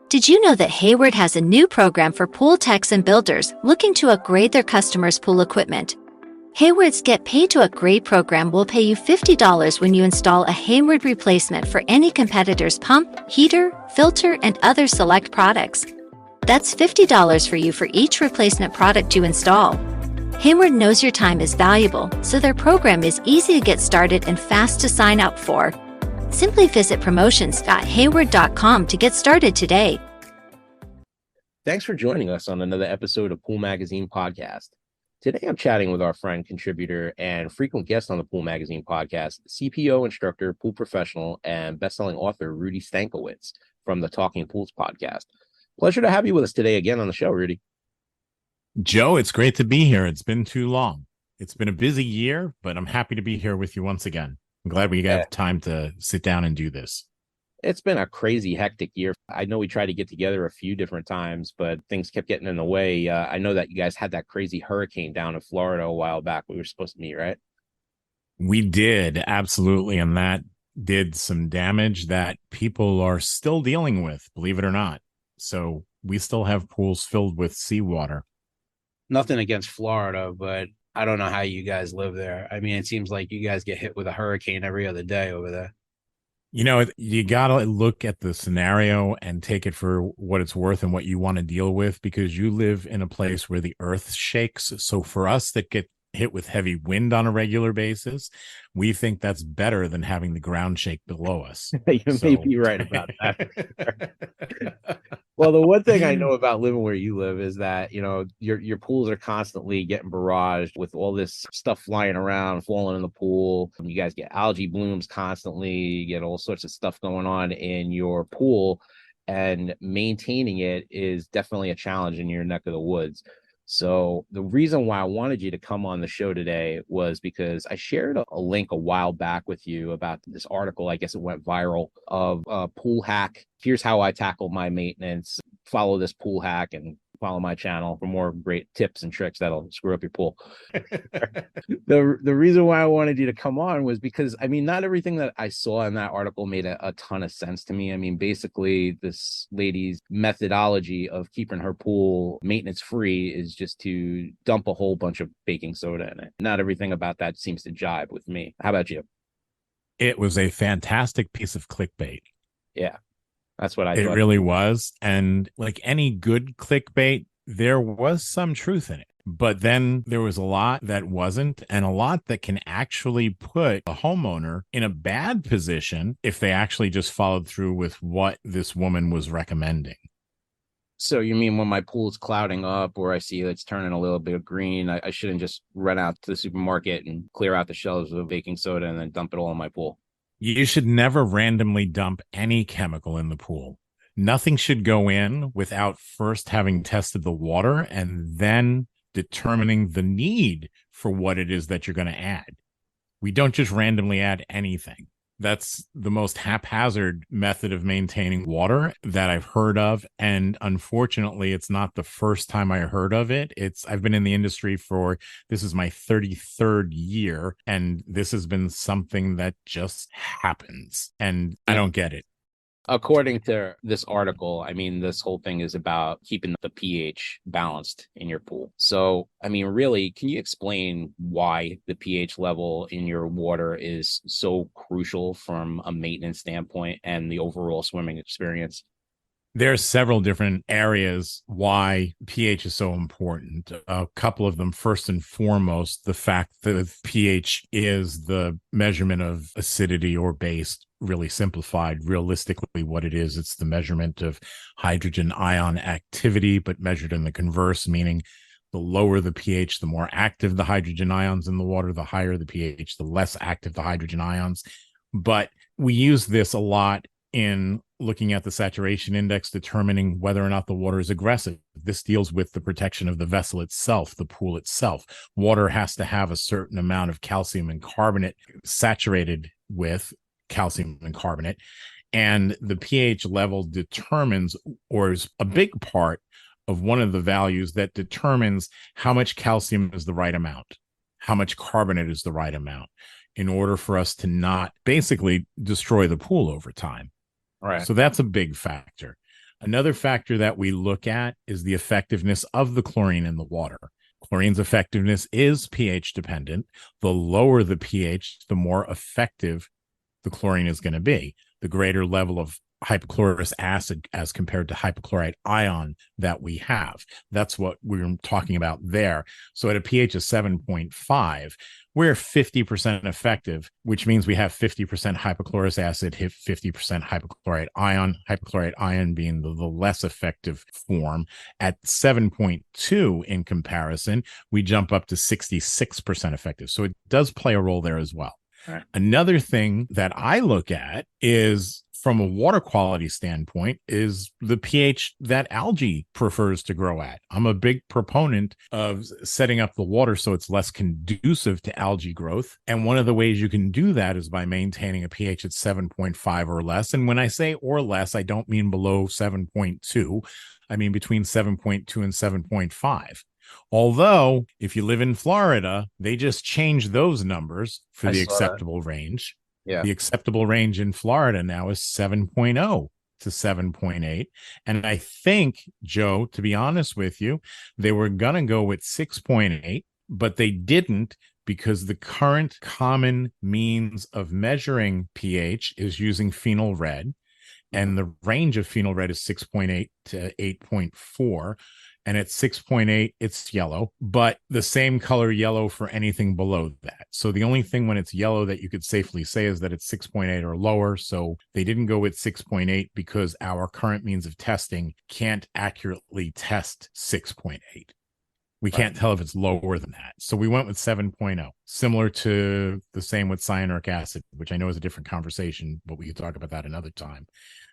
Did you know that Hayward has a new program for pool techs and builders looking to upgrade their customers' pool equipment? Hayward's Get Paid to Upgrade program will pay you $50 when you install a Hayward replacement for any competitor's pump, heater, filter, and other select products. That's $50 for you for each replacement product you install. Hayward knows your time is valuable, so their program is easy to get started and fast to sign up for. Simply visit promotions.hayward.com to get started today. Thanks for joining us on another episode of Pool Magazine Podcast. Today I'm chatting with our friend, contributor, and frequent guest on the Pool Magazine Podcast, CPO instructor, pool professional, and best-selling author Rudy Stankiewicz from the Talking Pools podcast. Pleasure to have you with us today again on the show, Rudy. Joe, it's great to be here. It's been too long. It's been a busy year, but I'm happy to be here with you once again. I'm glad we got time to sit down and do this. It's been a crazy, hectic year. I know we tried to get together a few different times, but things kept getting in the way. I know that you guys had that crazy hurricane down in Florida a while back. We were supposed to meet, right? We did, absolutely. And that did some damage that people are still dealing with, believe it or not. So we still have pools filled with seawater. Nothing against Florida, but I don't know how you guys live there. I mean, it seems like you guys get hit with a hurricane every other day over there. You know, you got to look at the scenario and take it for what it's worth and what you want to deal with, because you live in a place where the earth shakes. So for us that get hit with heavy wind on a regular basis, we think that's better than having the ground shake below us. You may be right about that. Well, the one thing I know about living where you live is that, you know, your pools are constantly getting barraged with all this stuff flying around, falling in the pool. You guys get algae blooms constantly, you get all sorts of stuff going on in your pool, and maintaining it is definitely a challenge in your neck of the woods. So the reason why I wanted you to come on the show today was because I shared a link a while back with you about this article. I guess it went viral, of a pool hack. Here's how I tackle my maintenance. Follow this pool hack and follow my channel for more great tips and tricks that'll screw up your pool. The reason why I wanted you to come on was because, I mean, not everything that I saw in that article made a ton of sense to me. I mean, basically, this lady's methodology of keeping her pool maintenance free is just to dump a whole bunch of baking soda in it. Not everything about that seems to jibe with me. How about you? It was a fantastic piece of clickbait. Yeah. That's what I thought. It thought. really was. And like any good clickbait, there was some truth in it. But then there was a lot that wasn't, and a lot that can actually put a homeowner in a bad position if they actually just followed through with what this woman was recommending. So you mean when my pool's clouding up or I see it's turning a little bit of green, I shouldn't just run out to the supermarket and clear out the shelves of baking soda and then dump it all in my pool? You should never randomly dump any chemical in the pool. Nothing should go in without first having tested the water and then determining the need for what it is that you're going to add. We don't just randomly add anything. That's the most haphazard method of maintaining water that I've heard of. And unfortunately, it's not the first time I heard of it. I've been in the industry this is my 33rd year, and this has been something that just happens. And I don't get it. According to this article, I mean, this whole thing is about keeping the pH balanced in your pool. So, I mean, really, can you explain why the pH level in your water is so crucial from a maintenance standpoint and the overall swimming experience? There are several different areas why pH is so important. A couple of them, first and foremost, the fact that pH is the measurement of acidity or base. Really simplified. Realistically, what it is, it's the measurement of hydrogen ion activity, but measured in the converse, meaning the lower the pH, the more active the hydrogen ions in the water, the higher the pH, the less active the hydrogen ions. But we use this a lot in looking at the saturation index, determining whether or not the water is aggressive. This deals with the protection of the vessel itself, the pool itself. Water has to have a certain amount of calcium and carbonate saturated with calcium and carbonate, and the pH level determines, or is a big part of one of the values that determines how much calcium is the right amount, how much carbonate is the right amount, in order for us to not basically destroy the pool over time. Right. So that's a big factor. Another factor that we look at is the effectiveness of the chlorine in the water. Chlorine's effectiveness is pH dependent. The lower the pH, the more effective the chlorine is going to be. The greater level of hypochlorous acid as compared to hypochlorite ion that we have. That's what we're talking about there. So at a pH of 7.5, we're 50% effective, which means we have 50% hypochlorous acid, 50% hypochlorite ion being the less effective form. At 7.2 in comparison, we jump up to 66% effective. So it does play a role there as well. Right. Another thing that I look at is, from a water quality standpoint, is the pH that algae prefers to grow at. I'm a big proponent of setting up the water so it's less conducive to algae growth. And one of the ways you can do that is by maintaining a pH at 7.5 or less. And when I say or less, I don't mean below 7.2. I mean between 7.2 and 7.5. Although, if you live in Florida, they just changed those numbers for the acceptable range. Yeah. The acceptable range in Florida now is 7.0 to 7.8. And I think, Joe, to be honest with you, they were going to go with 6.8, but they didn't, because the current common means of measuring pH is using phenol red. And the range of phenol red is 6.8 to 8.4. And at 6.8, it's yellow, but the same color yellow for anything below that. So the only thing when it's yellow that you could safely say is that it's 6.8 or lower. So they didn't go with 6.8 because our current means of testing can't accurately test 6.8. We can't tell if it's lower than that. So we went with 7.0, similar to the same with cyanuric acid, which I know is a different conversation, but we could talk about that another time.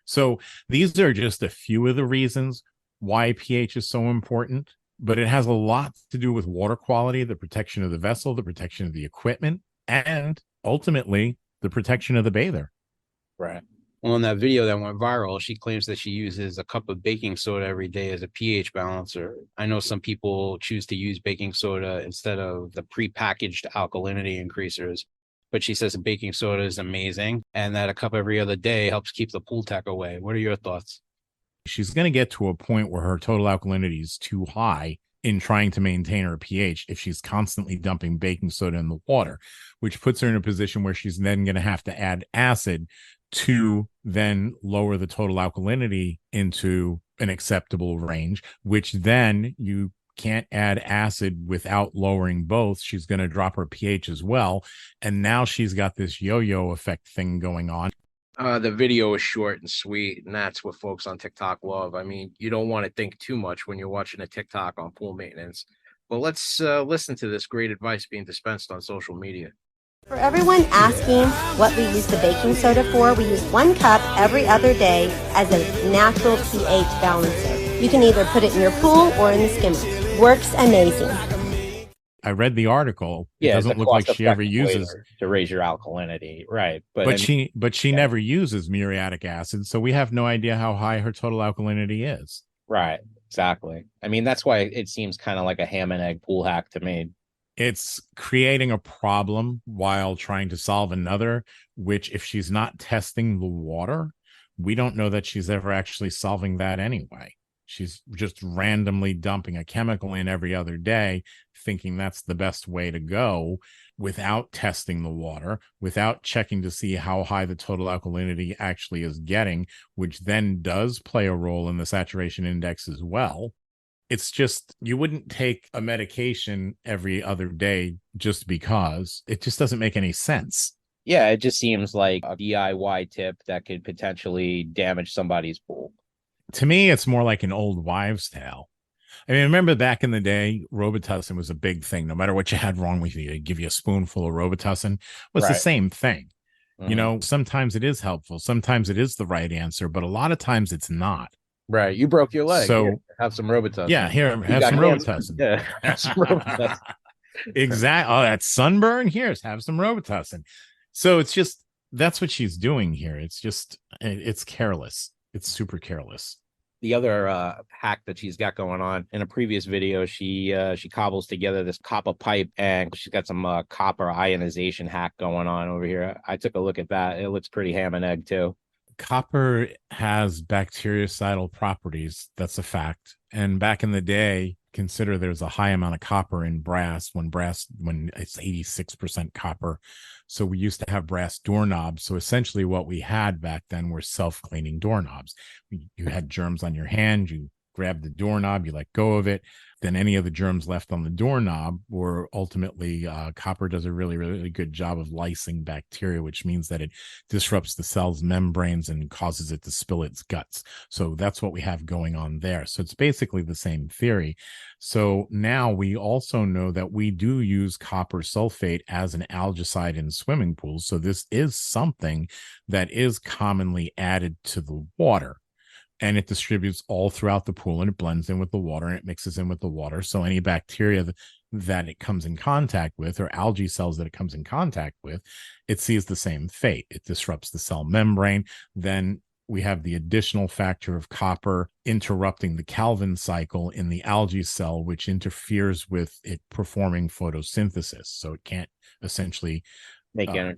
So these are just a few of the reasons why pH is so important, but it has a lot to do with water quality, the protection of the vessel, the protection of the equipment, and ultimately the protection of the bather. Right. Well, in that video that went viral, she claims that she uses a cup of baking soda every day as a pH balancer. I know some people choose to use baking soda instead of the prepackaged alkalinity increasers, but she says the baking soda is amazing and that a cup every other day helps keep the pool tech away. What are your thoughts? She's going to get to a point where her total alkalinity is too high in trying to maintain her pH if she's constantly dumping baking soda in the water, which puts her in a position where she's then going to have to add acid to then lower the total alkalinity into an acceptable range, which then you can't add acid without lowering both. She's going to drop her pH as well. And now she's got this yo-yo effect thing going on. The video is short and sweet, and that's what folks on TikTok love. I mean, you don't want to think too much when you're watching a TikTok on pool maintenance. But let's listen to this great advice being dispensed on social media. For everyone asking what we use the baking soda for, we use 1 cup every other day as a natural pH balancer. You can either put it in your pool or in the skimmer. Works amazing. I read the article. Yeah, it doesn't look like she ever uses to raise your alkalinity, right? But she never uses muriatic acid, so we have no idea how high her total alkalinity is. Right, exactly. I mean, that's why it seems kind of like a ham and egg pool hack to me. It's creating a problem while trying to solve another, which if she's not testing the water, we don't know that she's ever actually solving that anyway. She's just randomly dumping a chemical in every other day, thinking that's the best way to go without testing the water, without checking to see how high the total alkalinity actually is getting, which then does play a role in the saturation index as well. It's just, you wouldn't take a medication every other day just because. It just doesn't make any sense. Yeah, it just seems like a DIY tip that could potentially damage somebody's pool. To me, it's more like an old wives' tale. I mean, remember back in the day, Robitussin was a big thing. No matter what you had wrong with you, they'd give you a spoonful of Robitussin. It was the same thing. Mm-hmm. You know, sometimes it is helpful. Sometimes it is the right answer, but a lot of times it's not. Right. You broke your leg. So here, have some Robitussin. Yeah, here, have some Robitussin. Yeah, have some Robitussin. Exactly. Oh, that sunburn? Here's have some Robitussin. So it's just, that's what she's doing here. It's just, it's careless. It's super careless. The other hack that she's got going on in a previous video, she cobbles together this copper pipe, and she's got some copper ionization hack going on over here. I took a look at that. It looks pretty ham and egg too. Copper has bactericidal properties. That's a fact. And back in the day, consider there's a high amount of copper in brass when it's 86% copper. So we used to have brass doorknobs. So essentially what we had back then were self-cleaning doorknobs. You had germs on your hand, you grab the doorknob, you let go of it, then any of the germs left on the doorknob were ultimately copper does a really, really good job of lysing bacteria, which means that it disrupts the cell's membranes and causes it to spill its guts. So that's what we have going on there. So it's basically the same theory. So now we also know that we do use copper sulfate as an algicide in swimming pools. So this is something that is commonly added to the water. And it distributes all throughout the pool, and it blends in with the water, and it mixes in with the water. So any bacteria that it comes in contact with, or algae cells that it comes in contact with, it sees the same fate. It disrupts the cell membrane. Then we have the additional factor of copper interrupting the Calvin cycle in the algae cell, which interferes with it performing photosynthesis. So it can't essentially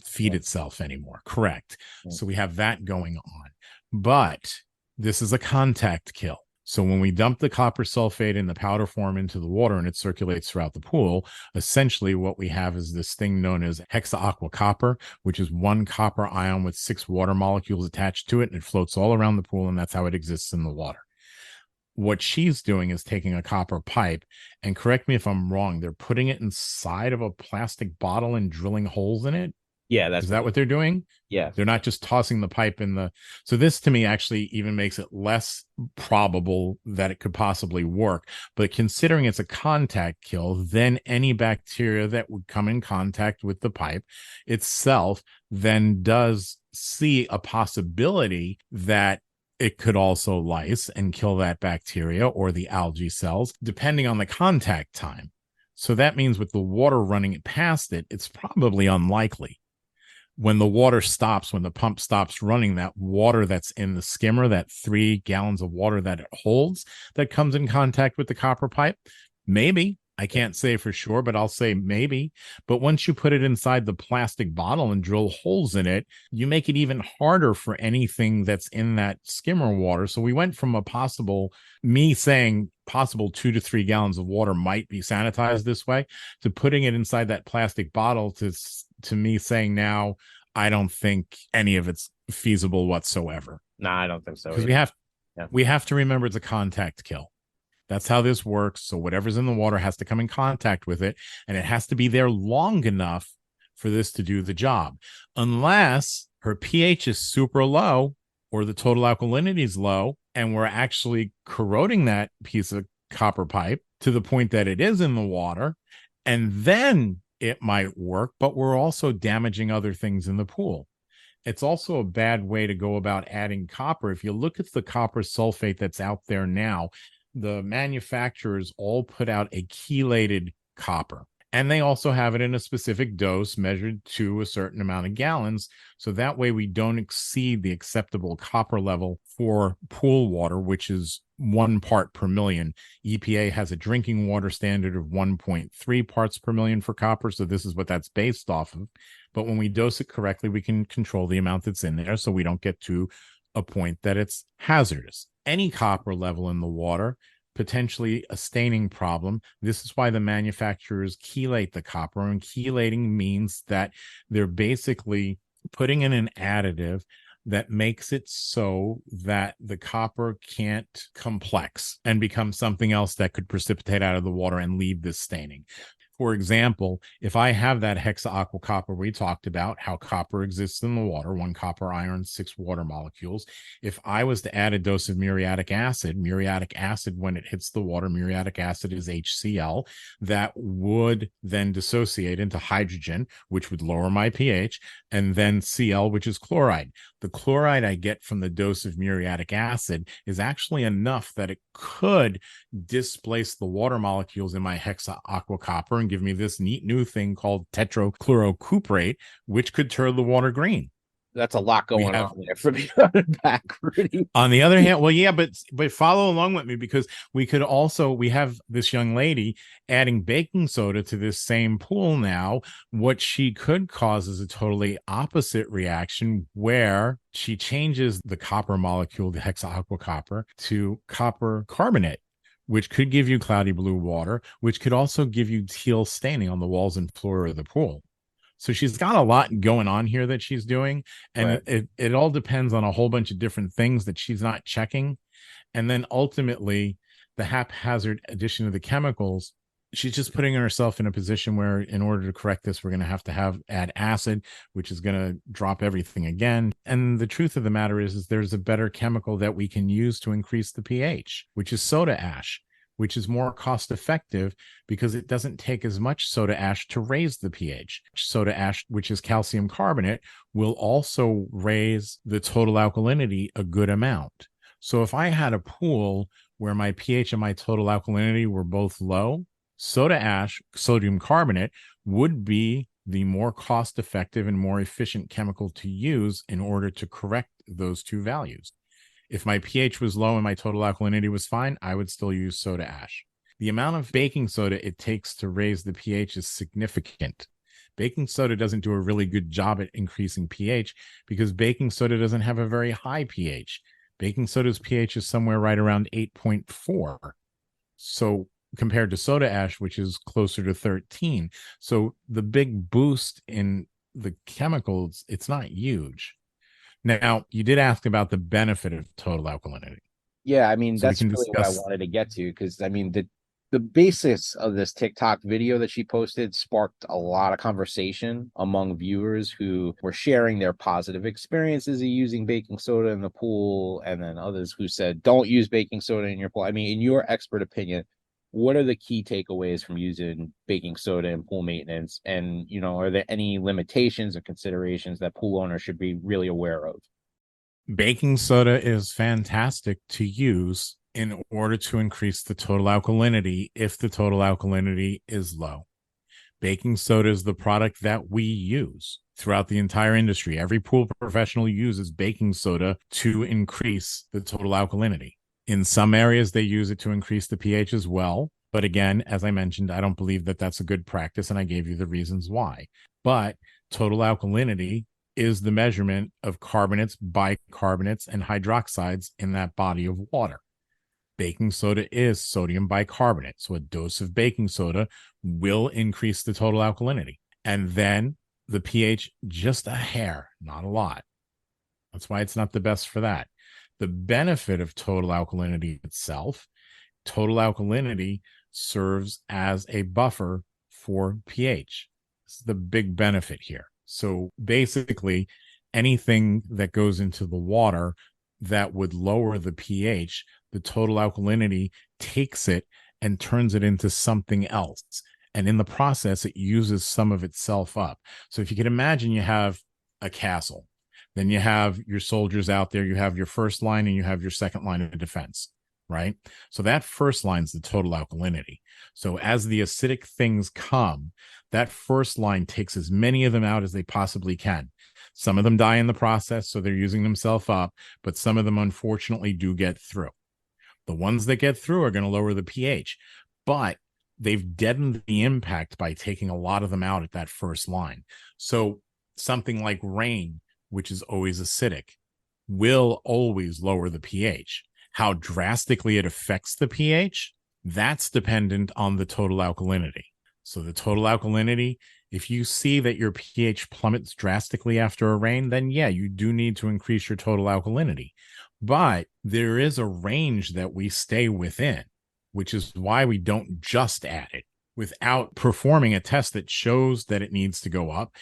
feed itself anymore. Correct. Yeah. So we have that going on. But this is a contact kill. So when we dump the copper sulfate in the powder form into the water and it circulates throughout the pool, essentially what we have is this thing known as hexaaqua copper, which is one copper ion with 6 water molecules attached to it, and it floats all around the pool, and that's how it exists in the water. What she's doing is taking a copper pipe, and correct me if I'm wrong, they're putting it inside of a plastic bottle and drilling holes in it. Yeah, is that what they're doing? Yeah. They're not just tossing the pipe in the... So this to me actually even makes it less probable that it could possibly work. But considering it's a contact kill, then any bacteria that would come in contact with the pipe itself then does see a possibility that it could also lyse and kill that bacteria or the algae cells, depending on the contact time. So that means with the water running past it, it's probably unlikely. When the water stops, when the pump stops running, that water that's in the skimmer, that 3 gallons of water that it holds, that comes in contact with the copper pipe, maybe. I can't say for sure, but I'll say maybe. But once you put it inside the plastic bottle and drill holes in it, you make it even harder for anything that's in that skimmer water. So we went from me saying possible 2 to 3 gallons of water might be sanitized this way, to putting it inside that plastic bottle to me saying now, I don't think any of it's feasible whatsoever. No, I don't think so. Because we have to remember it's a contact kill. That's how this works. So whatever's in the water has to come in contact with it, and it has to be there long enough for this to do the job. Unless her pH is super low or the total alkalinity is low, and we're actually corroding that piece of copper pipe to the point that it is in the water, and then it might work, but we're also damaging other things in the pool. It's also a bad way to go about adding copper. If you look at the copper sulfate that's out there now, the manufacturers all put out a chelated copper, and they also have it in a specific dose measured to a certain amount of gallons. So that way we don't exceed the acceptable copper level for pool water, which is 1 part per million. EPA has a drinking water standard of 1.3 parts per million for copper. So this is what that's based off of. But when we dose it correctly, we can control the amount that's in there so we don't get to a point that it's hazardous. Any copper level in the water, potentially a staining problem. This is why the manufacturers chelate the copper, and chelating means that they're basically putting in an additive that makes it so that the copper can't complex and become something else that could precipitate out of the water and leave this staining. For example, if I have that hexaaqua copper we talked about, how copper exists in the water, 1 copper ion, 6 water molecules. If I was to add a dose of muriatic acid, when it hits the water, muriatic acid is HCl, that would then dissociate into hydrogen, which would lower my pH, and then Cl, which is chloride. The chloride I get from the dose of muriatic acid is actually enough that it could displace the water molecules in my hexaaqua copper and give me this neat new thing called tetrachlorocuprate, which could turn the water green. That's a lot We going have- on there for me to unpack, Rudy. On the other hand, well, yeah, but follow along with me, because we have this young lady adding baking soda to this same pool now. What she could cause is a totally opposite reaction, where she changes the copper molecule, the hexaquicopper, to copper carbonate, which could give you cloudy blue water, which could also give you teal staining on the walls and floor of the pool. So she's got a lot going on here that she's doing. And Right. it all depends on a whole bunch of different things that she's not checking. And then ultimately, the haphazard addition of the chemicals, she's just putting herself in a position where, in order to correct this, we're going to have add acid, which is going to drop everything again. And the truth of the matter is there's a better chemical that we can use to increase the pH, which is soda ash, which is more cost effective because it doesn't take as much soda ash to raise the pH. Soda ash, which is calcium carbonate, will also raise the total alkalinity a good amount. So if I had a pool where my pH and my total alkalinity were both low, soda ash, sodium carbonate, would be the more cost effective and more efficient chemical to use in order to correct those two values. If my pH was low and my total alkalinity was fine, I would still use soda ash. The amount of baking soda it takes to raise the pH is significant. Baking soda doesn't do a really good job at increasing pH because baking soda doesn't have a very high pH. Baking soda's pH is somewhere right around 8.4. So compared to soda ash, which is closer to 13. So the big boost in the chemicals, it's not huge. Now, you did ask about the benefit of total alkalinity. Yeah, I mean, So we that's can really what I discuss- wanted to get to, because I mean, the basis of this TikTok video that she posted sparked a lot of conversation among viewers who were sharing their positive experiences of using baking soda in the pool, and then others who said, don't use baking soda in your pool. I mean, in your expert opinion, what are the key takeaways from using baking soda in pool maintenance? And, you know, are there any limitations or considerations that pool owners should be really aware of? Baking soda is fantastic to use in order to increase the total alkalinity if the total alkalinity is low. Baking soda is the product that we use throughout the entire industry. Every pool professional uses baking soda to increase the total alkalinity. In some areas, they use it to increase the pH as well. But again, as I mentioned, I don't believe that that's a good practice, and I gave you the reasons why. But total alkalinity is the measurement of carbonates, bicarbonates, and hydroxides in that body of water. Baking soda is sodium bicarbonate. So a dose of baking soda will increase the total alkalinity. And then the pH, just a hair, not a lot. That's why it's not the best for that. The benefit of total alkalinity itself, total alkalinity serves as a buffer for pH. This is the big benefit here. So basically, anything that goes into the water that would lower the pH, the total alkalinity takes it and turns it into something else. And in the process, it uses some of itself up. So if you can imagine, you have a castle. Then you have your soldiers out there, you have your first line and you have your second line of defense, right? So that first line is the total alkalinity. So as the acidic things come, that first line takes as many of them out as they possibly can. Some of them die in the process, so they're using themselves up, but some of them unfortunately do get through. The ones that get through are going to lower the pH, but they've deadened the impact by taking a lot of them out at that first line. So something like rain, which is always acidic, will always lower the pH. How drastically it affects the pH, that's dependent on the total alkalinity. So the total alkalinity, if you see that your pH plummets drastically after a rain, then yeah, you do need to increase your total alkalinity. But there is a range that we stay within, which is why we don't just add it without performing a test that shows that it needs to go up,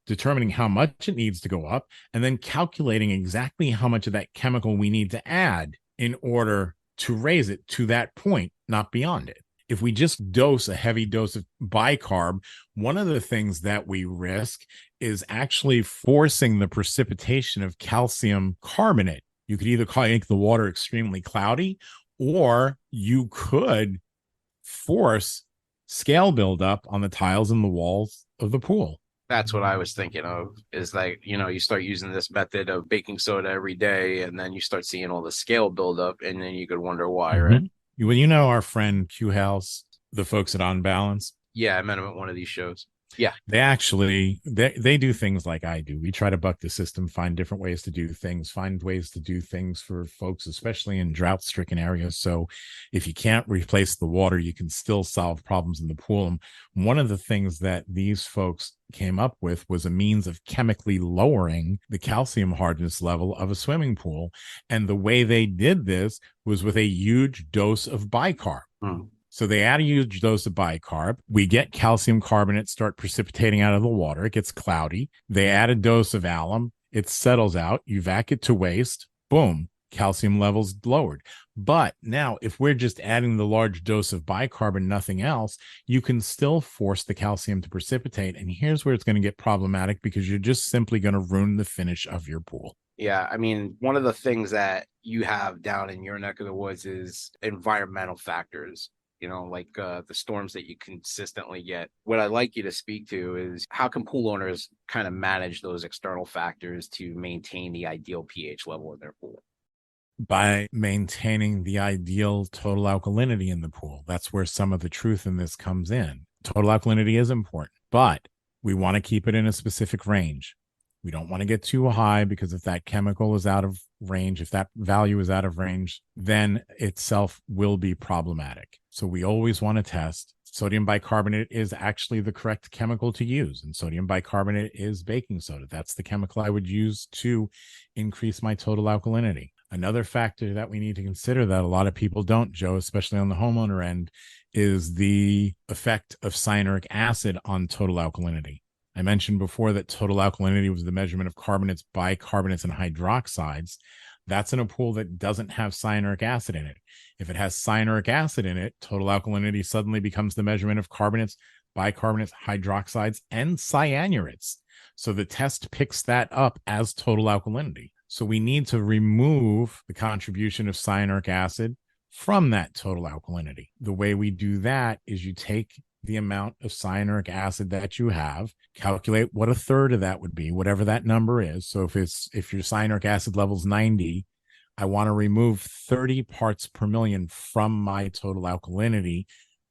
determining how much it needs to go up, and then calculating exactly how much of that chemical we need to add in order to raise it to that point, not beyond it. If we just dose a heavy dose of bicarb, one of the things that we risk is actually forcing the precipitation of calcium carbonate. You could either make the water extremely cloudy, or you could force scale buildup on the tiles and the walls of the pool. That's what I was thinking of, is like, you start using this method of baking soda every day, and then you start seeing all the scale build up, and then you could wonder why, right? Well, our friend Q House, the folks at On Balance. Yeah, I met him at one of these shows. Yeah. They do things like I do. We try to buck the system, find different ways to do things, find ways to do things for folks, especially in drought stricken areas. So if you can't replace the water, you can still solve problems in the pool. And one of the things that these folks came up with was a means of chemically lowering the calcium hardness level of a swimming pool. And the way they did this was with a huge dose of bicarb. So they add a huge dose of bicarb. We get calcium carbonate start precipitating out of the water. It gets cloudy. They add a dose of alum. It settles out. You vac it to waste. Boom. Calcium levels lowered. But now, if we're just adding the large dose of bicarb and nothing else, you can still force the calcium to precipitate. And here's where it's going to get problematic, because you're just simply going to ruin the finish of your pool. Yeah, I mean, one of the things that you have down in your neck of the woods is environmental factors. Like the storms that you consistently get. What I'd like you to speak to is, how can pool owners kind of manage those external factors to maintain the ideal pH level in their pool? By maintaining the ideal total alkalinity in the pool. That's where some of the truth in this comes in. Total alkalinity is important, but we want to keep it in a specific range. We don't want to get too high, because if that chemical is out of range, if that value is out of range, then itself will be problematic. So we always want to test. Sodium bicarbonate is actually the correct chemical to use, and sodium bicarbonate is baking soda. That's the chemical I would use to increase my total alkalinity. Another factor that we need to consider that a lot of people don't, Joe, especially on the homeowner end, is the effect of cyanuric acid on total alkalinity. I mentioned before that total alkalinity was the measurement of carbonates, bicarbonates, and hydroxides. That's in a pool that doesn't have cyanuric acid in it. If it has cyanuric acid in it, total alkalinity suddenly becomes the measurement of carbonates, bicarbonates, hydroxides, and cyanurics. So the test picks that up as total alkalinity. So we need to remove the contribution of cyanuric acid from that total alkalinity. The way we do that is you take the amount of cyanuric acid that you have, calculate what a third of that would be, whatever that number is. So if your cyanuric acid level is 90, I want to remove 30 parts per million from my total alkalinity,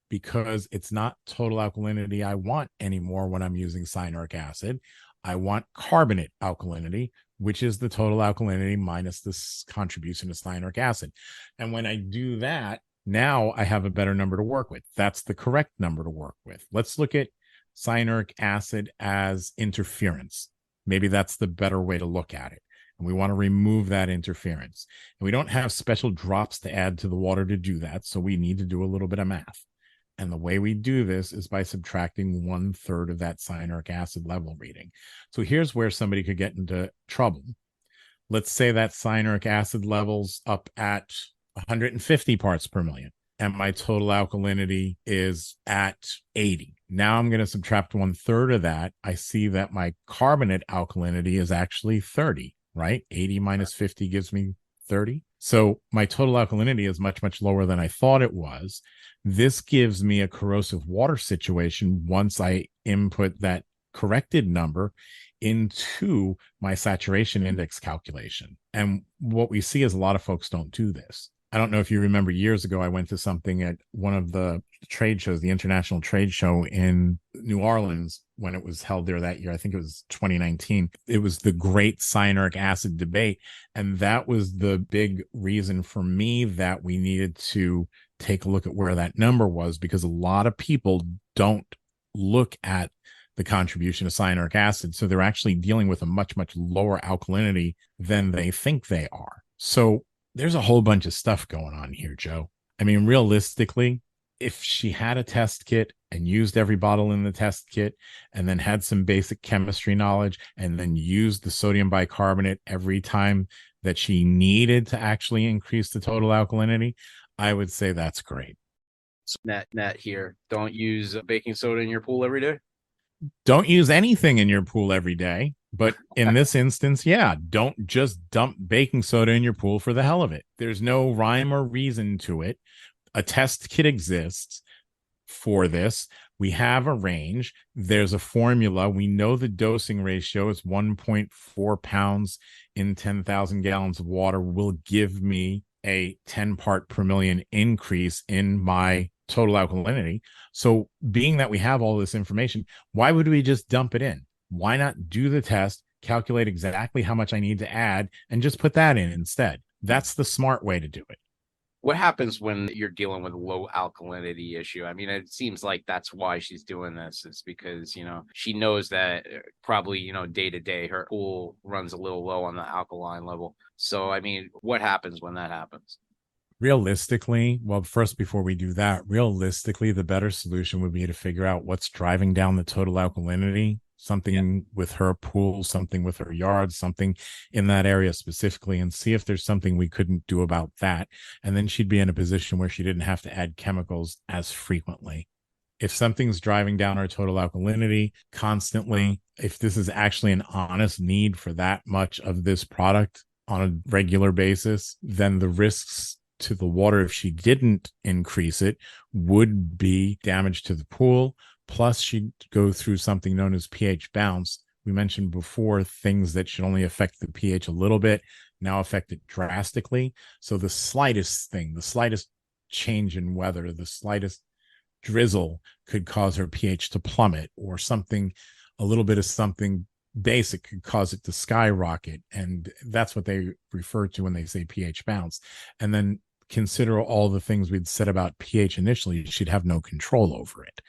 because it's not total alkalinity I want anymore when I'm using cyanuric acid. I want carbonate alkalinity, which is the total alkalinity minus this contribution of cyanuric acid. And when I do that, now I have a better number to work with. That's the correct number to work with. Let's look at cyanuric acid as interference. Maybe that's the better way to look at it. And we want to remove that interference. And we don't have special drops to add to the water to do that. So we need to do a little bit of math. And the way we do this is by subtracting 1/3 of that cyanuric acid level reading. So here's where somebody could get into trouble. Let's say that cyanuric acid level's up at 150 parts per million, and my total alkalinity is at 80. Now I'm going to subtract 1/3 of that. I see that my carbonate alkalinity is actually 30, right? 80 minus 50 gives me 30. So my total alkalinity is much, much lower than I thought it was. This gives me a corrosive water situation once I input that corrected number into my saturation index calculation. And what we see is a lot of folks don't do this. I don't know if you remember, years ago, I went to something at one of the trade shows, the international trade show in New Orleans, when it was held there that year. I think it was 2019. It was the great cyanuric acid debate. And that was the big reason for me that we needed to take a look at where that number was, because a lot of people don't look at the contribution of cyanuric acid. So they're actually dealing with a much, much lower alkalinity than they think they are. So there's a whole bunch of stuff going on here, Joe. I mean, realistically, if she had a test kit and used every bottle in the test kit, and then had some basic chemistry knowledge, and then used the sodium bicarbonate every time that she needed to actually increase the total alkalinity, I would say that's great. So net here, don't use baking soda in your pool every day. Don't use anything in your pool every day. But in this instance, yeah, don't just dump baking soda in your pool for the hell of it. There's no rhyme or reason to it. A test kit exists for this. We have a range. There's a formula. We know the dosing ratio is 1.4 pounds in 10,000 gallons of water will give me a 10 part per million increase in my total alkalinity. So being that we have all this information, why would we just dump it in? Why not do the test, calculate exactly how much I need to add, and just put that in instead? That's the smart way to do it. What happens when you're dealing with a low alkalinity issue? I mean, it seems like that's why she's doing this. It's because, she knows that probably, day to day, her pool runs a little low on the alkaline level. So, I mean, what happens when that happens? Realistically, well, first, before we do that, realistically, the better solution would be to figure out what's driving down the total alkalinity. Something with her pool, something with her yard, something in that area specifically, and see if there's something we couldn't do about that. And then she'd be in a position where she didn't have to add chemicals as frequently. If something's driving down our total alkalinity constantly, if this is actually an honest need for that much of this product on a regular basis, then the risks to the water, if she didn't increase it, would be damage to the pool. Plus, she'd go through something known as pH bounce. We mentioned before things that should only affect the pH a little bit now affect it drastically. So the slightest thing, the slightest change in weather, the slightest drizzle could cause her pH to plummet, or something, a little bit of something basic could cause it to skyrocket. And that's what they refer to when they say pH bounce. And then consider all the things we'd said about pH initially. She'd have no control over it.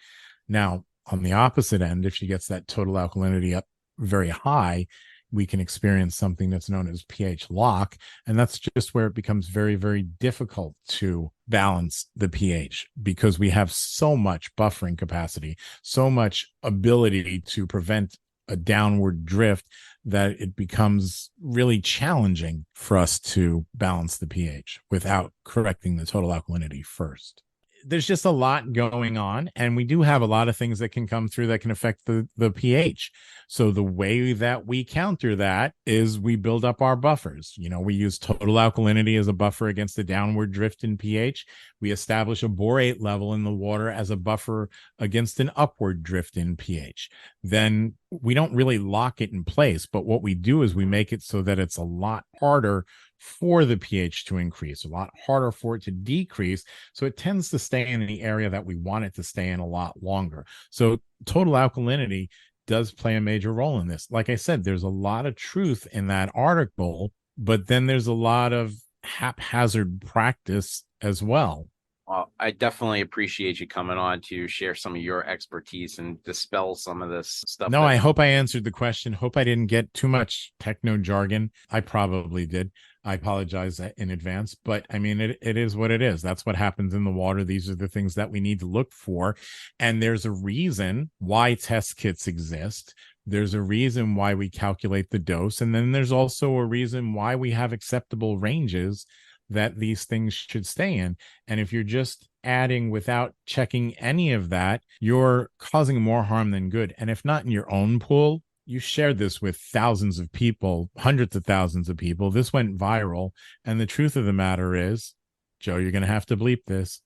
Now, on the opposite end, if she gets that total alkalinity up very high, we can experience something that's known as pH lock. And that's just where it becomes very, very difficult to balance the pH, because we have so much buffering capacity, so much ability to prevent a downward drift, that it becomes really challenging for us to balance the pH without correcting the total alkalinity first. There's just a lot going on, and we do have a lot of things that can come through that can affect the pH. So the way that we counter that is we build up our buffers. We use total alkalinity as a buffer against the downward drift in pH. We establish a borate level in the water as a buffer against an upward drift in pH. Then we don't really lock it in place, but what we do is we make it so that it's a lot harder for the pH to increase, a lot harder for it to decrease. So it tends to stay in the area that we want it to stay in a lot longer. So total alkalinity does play a major role in this. Like I said, there's a lot of truth in that article, but then there's a lot of haphazard practice as well. Well, I definitely appreciate you coming on to share some of your expertise and dispel some of this stuff. No, I hope I answered the question. Hope I didn't get too much techno jargon. I probably did. I apologize in advance, but I mean, it is what it is. That's what happens in the water. These are the things that we need to look for. And there's a reason why test kits exist. There's a reason why we calculate the dose. And then there's also a reason why we have acceptable ranges that these things should stay in. And if you're just adding without checking any of that, you're causing more harm than good. And if not in your own pool, you shared this with thousands of people, hundreds of thousands of people. This went viral. And the truth of the matter is, Joe, you're going to have to bleep this.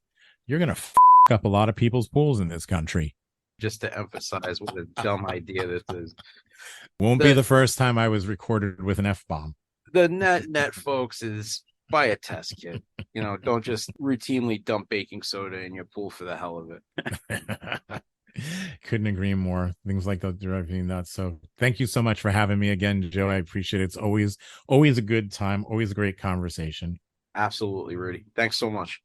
You're going to up a lot of people's pools in this country. Just to emphasize what a dumb idea this is. Won't be the first time I was recorded with an F-bomb. The net, folks, is buy a test kit. Don't just routinely dump baking soda in your pool for the hell of it. Couldn't agree more. Things like that drive me nuts. So thank you so much for having me again, Joe. I appreciate it. It's always a good time, always a great conversation. Absolutely, Rudy. Thanks so much.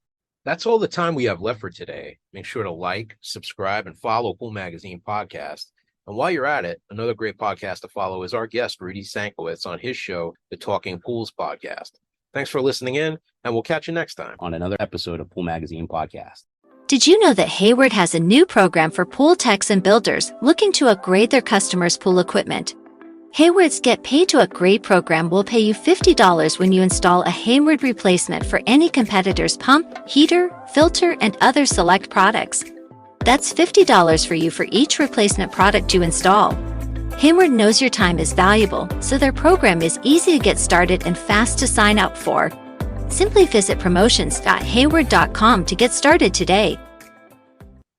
That's all the time we have left for today. Make sure to like, subscribe, and follow Pool Magazine Podcast. And while you're at it, another great podcast to follow is our guest, Rudy Sankowitz, on his show, the Talking Pools Podcast. Thanks for listening in, and we'll catch you next time on another episode of Pool Magazine Podcast. Did you know that Hayward has a new program for pool techs and builders looking to upgrade their customers' pool equipment? Hayward's Get Paid to Upgrade program will pay you $50 when you install a Hayward replacement for any competitor's pump, heater, filter, and other select products. That's $50 for you for each replacement product you install. Hayward knows your time is valuable, so their program is easy to get started and fast to sign up for. Simply visit promotions.hayward.com to get started today.